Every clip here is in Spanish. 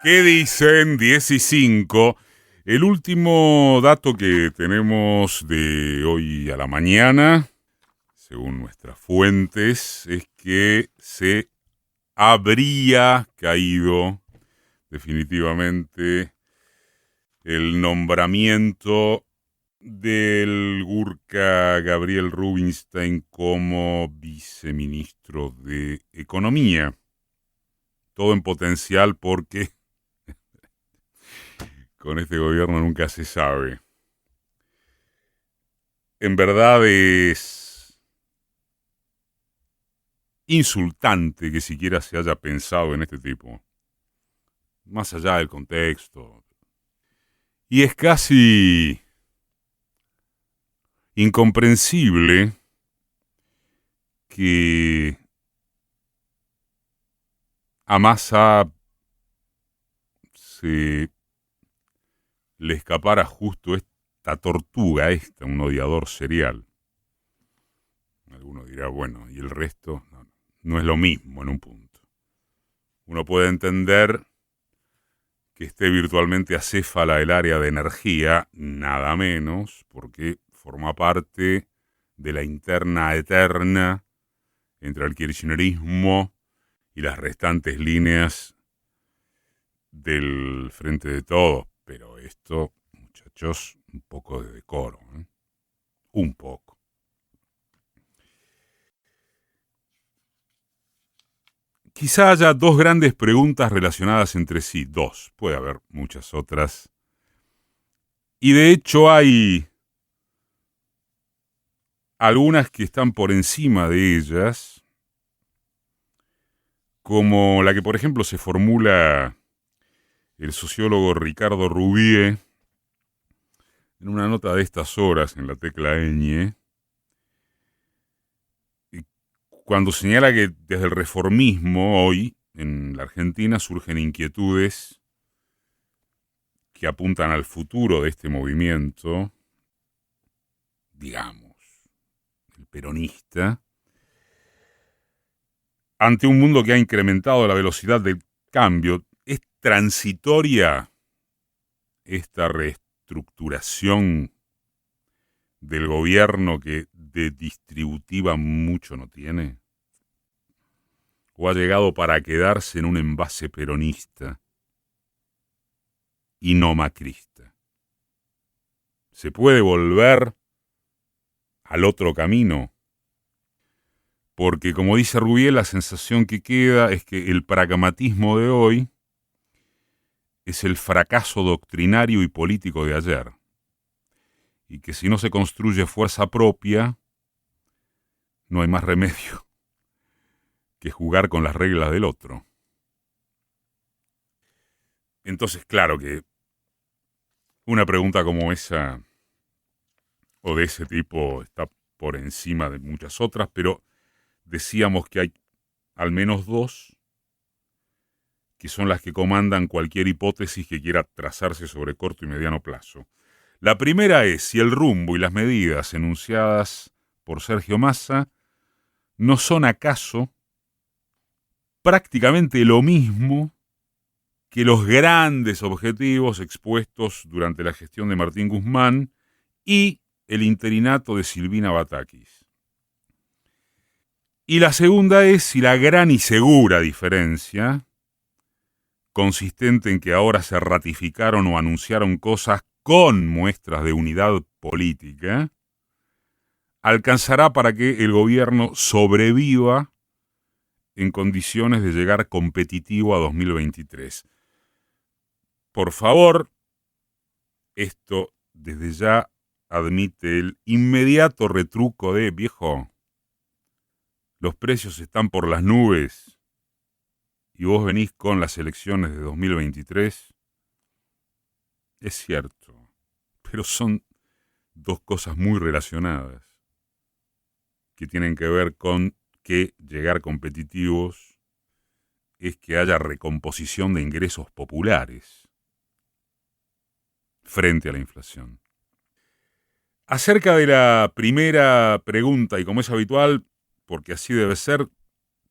¿Qué dicen 10 y 5? El último dato que tenemos de hoy a la mañana, según nuestras fuentes, es que se habría caído definitivamente el nombramiento del Gurka Gabriel Rubinstein como viceministro de Economía. Todo en potencial porque con este gobierno nunca se sabe. En verdad es insultante que siquiera se haya pensado en este tipo, más allá del contexto. Y es casi incomprensible que a Massa se le escapara justo esta tortuga, un odiador serial. Alguno dirá, bueno, y el resto no es lo mismo en un punto. Uno puede entender que esté virtualmente acéfala el área de energía, nada menos, porque forma parte de la interna eterna entre el kirchnerismo y las restantes líneas del Frente de Todos. Pero esto, muchachos, un poco de decoro, ¿eh? Un poco. Quizá haya dos grandes preguntas relacionadas entre sí, dos, puede haber muchas otras. Y de hecho hay algunas que están por encima de ellas, como la que por ejemplo se formula el sociólogo Ricardo Rubié en una nota de estas horas en la tecla ñ, cuando señala que desde el reformismo hoy en la Argentina surgen inquietudes que apuntan al futuro de este movimiento, digamos, el peronista, ante un mundo que ha incrementado la velocidad del cambio. Es transitoria esta reestructuración del gobierno que de distributiva mucho no tiene, o ha llegado para quedarse en un envase peronista y no macrista. ¿Se puede volver al otro camino? Porque, como dice Rubié, la sensación que queda es que el pragmatismo de hoy es el fracaso doctrinario y político de ayer, y que si no se construye fuerza propia, no hay más remedio que jugar con las reglas del otro. Entonces, claro que una pregunta como esa o de ese tipo está por encima de muchas otras, pero decíamos que hay al menos dos que son las que comandan cualquier hipótesis que quiera trazarse sobre corto y mediano plazo. La primera es si el rumbo y las medidas enunciadas por Sergio Massa no son acaso prácticamente lo mismo que los grandes objetivos expuestos durante la gestión de Martín Guzmán y el interinato de Silvina Batakis. Y la segunda es si la gran y segura diferencia, consistente en que ahora se ratificaron o anunciaron cosas con muestras de unidad política, alcanzará para que el gobierno sobreviva en condiciones de llegar competitivo a 2023. Por favor, esto desde ya admite el inmediato retruco de, viejo, los precios están por las nubes y vos venís con las elecciones de 2023. Es cierto, pero son dos cosas muy relacionadas que tienen que ver con que llegar competitivos es que haya recomposición de ingresos populares frente a la inflación. Acerca de la primera pregunta, y como es habitual, porque así debe ser,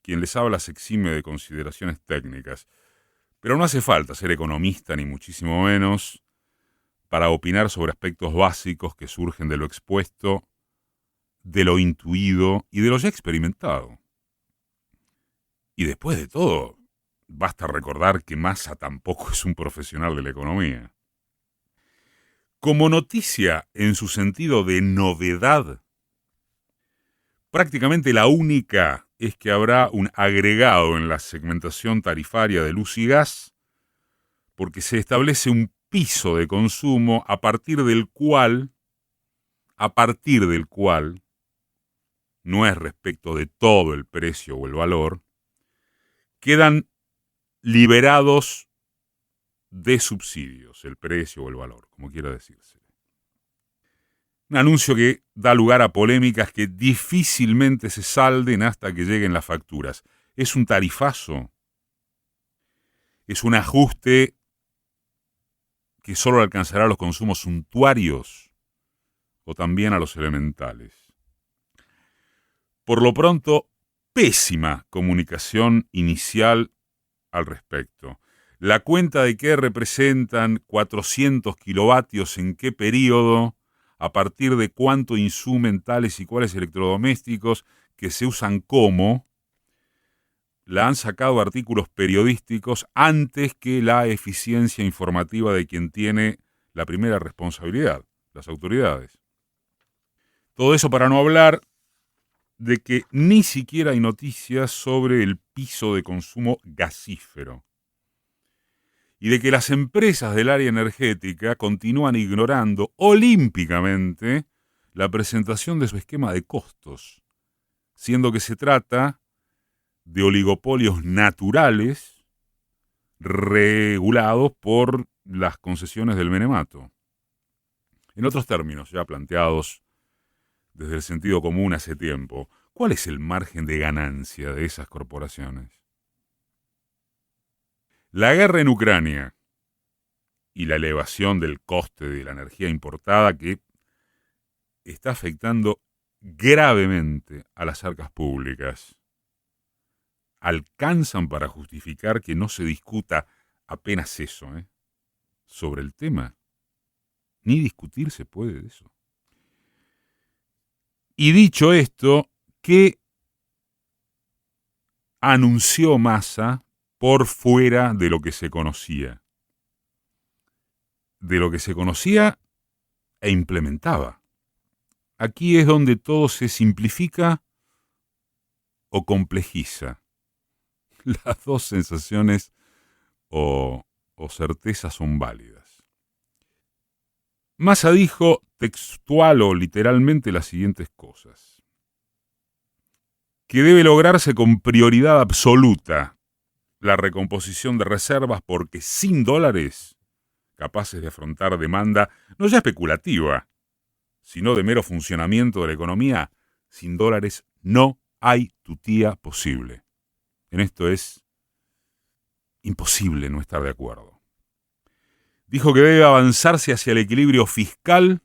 quien les habla se exime de consideraciones técnicas. Pero no hace falta ser economista, ni muchísimo menos, para opinar sobre aspectos básicos que surgen de lo expuesto, de lo intuido y de lo ya experimentado. Y después de todo, basta recordar que Massa tampoco es un profesional de la economía. Como noticia en su sentido de novedad, prácticamente la única es que habrá un agregado en la segmentación tarifaria de luz y gas, porque se establece un piso de consumo a partir del cual, no es respecto de todo el precio o el valor, quedan liberados de subsidios, el precio o el valor, como quiera decirse. Un anuncio que da lugar a polémicas que difícilmente se salden hasta que lleguen las facturas. Es un tarifazo. Es un ajuste que solo alcanzará a los consumos suntuarios o también a los elementales. Por lo pronto, pésima comunicación inicial al respecto. La cuenta de qué representan 400 kilovatios en qué periodo, a partir de cuánto insumen tales y cuales electrodomésticos que se usan cómo, la han sacado artículos periodísticos antes que la eficiencia informativa de quien tiene la primera responsabilidad, las autoridades. Todo eso para no hablar de que ni siquiera hay noticias sobre el piso de consumo gasífero y de que las empresas del área energética continúan ignorando olímpicamente la presentación de su esquema de costos, siendo que se trata de oligopolios naturales regulados por las concesiones del menemato. En otros términos, ya planteados desde el sentido común hace tiempo, ¿cuál es el margen de ganancia de esas corporaciones? La guerra en Ucrania y la elevación del coste de la energía importada que está afectando gravemente a las arcas públicas alcanzan para justificar que no se discuta apenas eso, sobre el tema. Ni discutir se puede de eso. Y dicho esto, ¿qué anunció Massa por fuera de lo que se conocía? De lo que se conocía e implementaba. Aquí es donde todo se simplifica o complejiza. Las dos sensaciones o certezas son válidas. Massa dijo textual o literalmente las siguientes cosas: que debe lograrse con prioridad absoluta la recomposición de reservas porque sin dólares capaces de afrontar demanda no ya especulativa, sino de mero funcionamiento de la economía, sin dólares no hay tutía posible. En esto es imposible no estar de acuerdo. Dijo que debe avanzarse hacia el equilibrio fiscal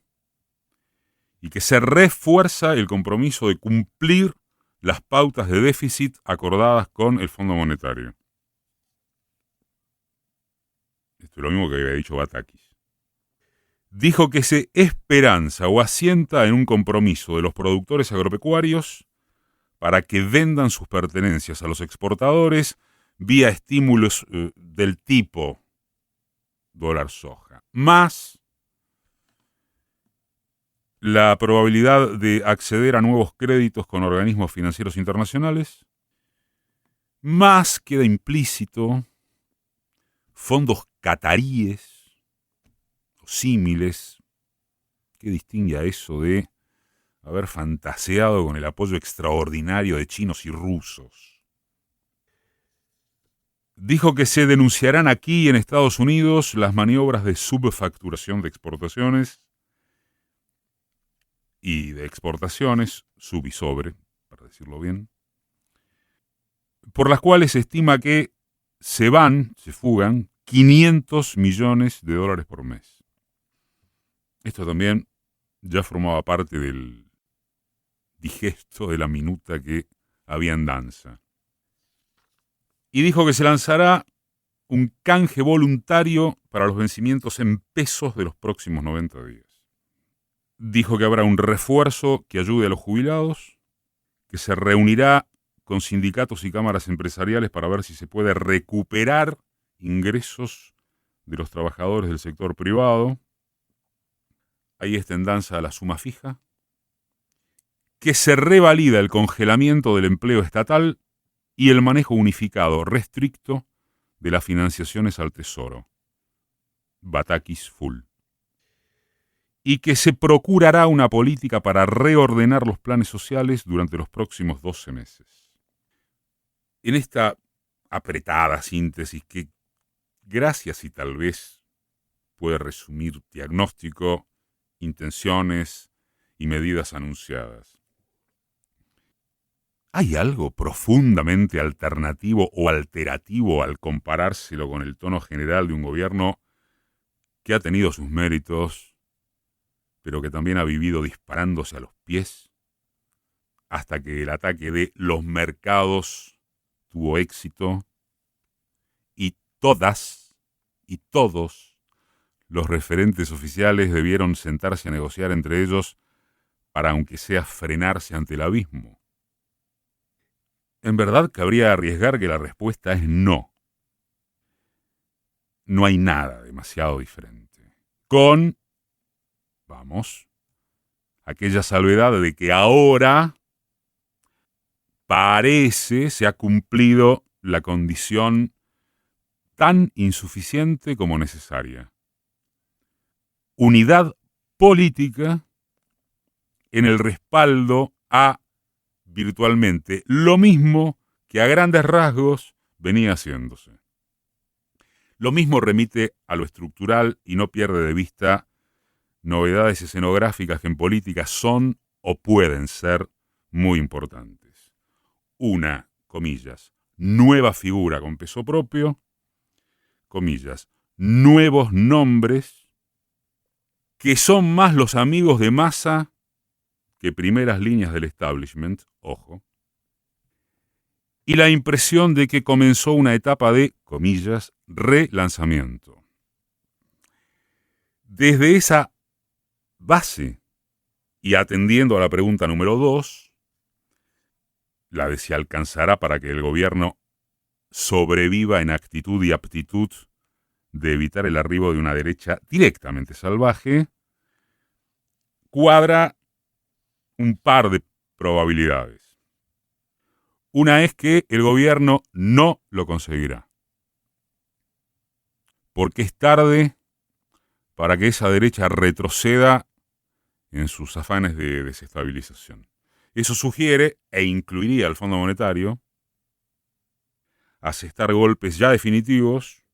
y que se refuerza el compromiso de cumplir las pautas de déficit acordadas con el Fondo Monetario. Esto es lo mismo que había dicho Batakis. Dijo que se esperanza o asienta en un compromiso de los productores agropecuarios para que vendan sus pertenencias a los exportadores vía estímulos del tipo dólar soja, más la probabilidad de acceder a nuevos créditos con organismos financieros internacionales, más queda implícito fondos cataríes o símiles. ¿Qué distingue a eso de haber fantaseado con el apoyo extraordinario de chinos y rusos? Dijo que se denunciarán aquí en Estados Unidos las maniobras de subfacturación de exportaciones y de exportaciones, sub y sobre, para decirlo bien, por las cuales se estima que se fugan 500 millones de dólares por mes. Esto también ya formaba parte del digesto de la minuta que había en danza. Y dijo que se lanzará un canje voluntario para los vencimientos en pesos de los próximos 90 días. Dijo que habrá un refuerzo que ayude a los jubilados, que se reunirá con sindicatos y cámaras empresariales para ver si se puede recuperar ingresos de los trabajadores del sector privado. Ahí está en danza la suma fija. Que se revalida el congelamiento del empleo estatal y el manejo unificado, restricto, de las financiaciones al Tesoro. Batakis full. Y que se procurará una política para reordenar los planes sociales durante los próximos 12 meses. En esta apretada síntesis que, gracias y tal vez, puede resumir diagnóstico, intenciones y medidas anunciadas. ¿Hay algo profundamente alternativo o alterativo al comparárselo con el tono general de un gobierno que ha tenido sus méritos, pero que también ha vivido disparándose a los pies hasta que el ataque de los mercados tuvo éxito y todas y todos los referentes oficiales debieron sentarse a negociar entre ellos para, aunque sea, frenarse ante el abismo? En verdad cabría arriesgar que la respuesta es no. No hay nada demasiado diferente. Con, aquella salvedad de que ahora parece se ha cumplido la condición tan insuficiente como necesaria. Unidad política en el respaldo a virtualmente lo mismo que a grandes rasgos venía haciéndose. Lo mismo remite a lo estructural y no pierde de vista novedades escenográficas que en política son o pueden ser muy importantes. Una, comillas, nueva figura con peso propio, comillas, nuevos nombres que son más los amigos de masa que primeras líneas del establishment, ojo, y la impresión de que comenzó una etapa de, comillas, relanzamiento. Desde esa base, y atendiendo a la pregunta número 2, la de si alcanzará para que el gobierno sobreviva en actitud y aptitud de evitar el arribo de una derecha directamente salvaje, cuadra un par de probabilidades. Una es que el gobierno no lo conseguirá, porque es tarde para que esa derecha retroceda en sus afanes de desestabilización. Eso sugiere, e incluiría al Fondo Monetario, asestar golpes ya definitivos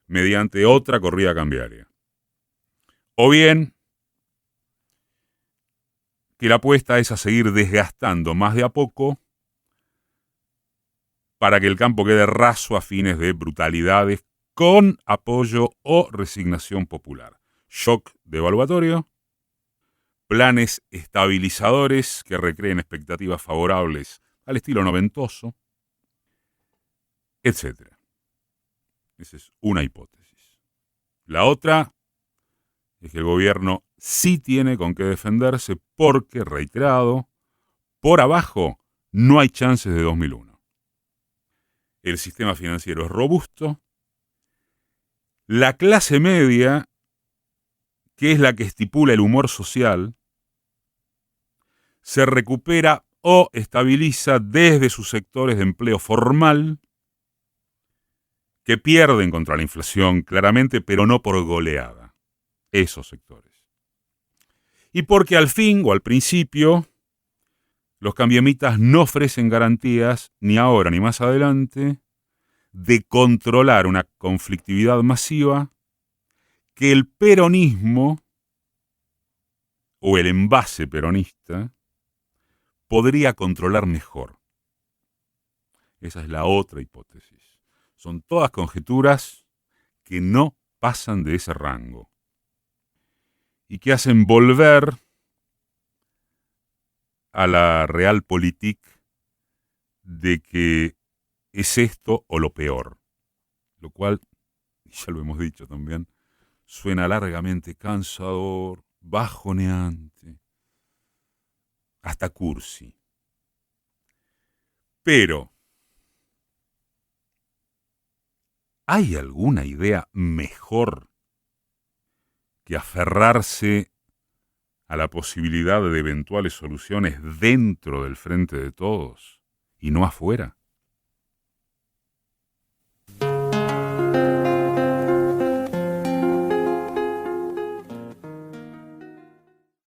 mediante otra corrida cambiaria. O bien, que la apuesta es a seguir desgastando más de a poco para que el campo quede raso a fines de brutalidades con apoyo o resignación popular. Shock devaluatorio, planes estabilizadores que recreen expectativas favorables al estilo noventoso, etc. Esa es una hipótesis. La otra es que el gobierno sí tiene con qué defenderse porque, reiterado, por abajo no hay chances de 2001. El sistema financiero es robusto. La clase media, que es la que estipula el humor social, se recupera o estabiliza desde sus sectores de empleo formal, que pierden contra la inflación claramente, pero no por goleada. Esos sectores. Y porque al fin o al principio los cambiemitas no ofrecen garantías, ni ahora ni más adelante, de controlar una conflictividad masiva que el peronismo o el envase peronista podría controlar mejor. Esa es la otra hipótesis. Son todas conjeturas que no pasan de ese rango y que hacen volver a la realpolitik de que es esto o lo peor, lo cual y ya lo hemos dicho también, suena largamente cansador, bajoneante, hasta cursi. Pero, ¿hay alguna idea mejor que aferrarse a la posibilidad de eventuales soluciones dentro del frente de todos y no afuera?